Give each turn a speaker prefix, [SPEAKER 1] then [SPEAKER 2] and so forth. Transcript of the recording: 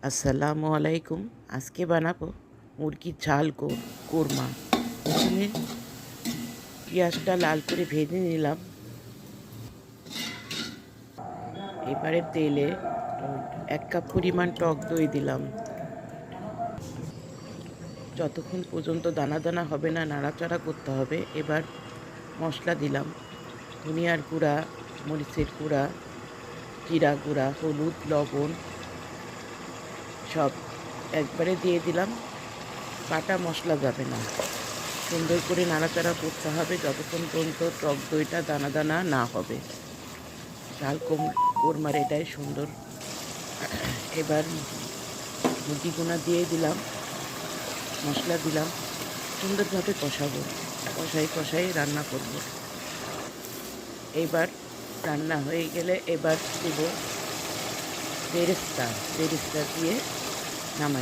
[SPEAKER 1] আসসালামু আলাইকুম। আজকে বানাবো মুরগির ঝাল কোরমা। প্রথমে পেঁয়াজটা লাল করে ভেজে নিলাম। এবারে তেলে 1 কাপ পরিমাণ টক দই দিলাম। যতক্ষণ পর্যন্ত দানা দানা হবে না নাড়াচাড়া করতে হবে। এবার মশলা দিলাম, ধনিয়ার গুঁড়া, মরিচের গুঁড়া, জিরা গুঁড়া, হলুদ, লবণ সব একবারে দিয়ে দিলাম। বাটা মশলা যাবে না। সুন্দর করে নাড়াচাড়া করতে হবে যতক্ষণ পর্যন্ত টক দইটা দানা দানা না হবে। ঝাল কোরমার এটাই সুন্দর। এবার মুরগিগুনা দিয়ে দিলাম, মশলা দিলাম, সুন্দরভাবে কষাবো। কষাই রান্না করব। এবার রান্না হয়ে গেলে এবার দেব বেরেস্তা দিয়ে নামাই।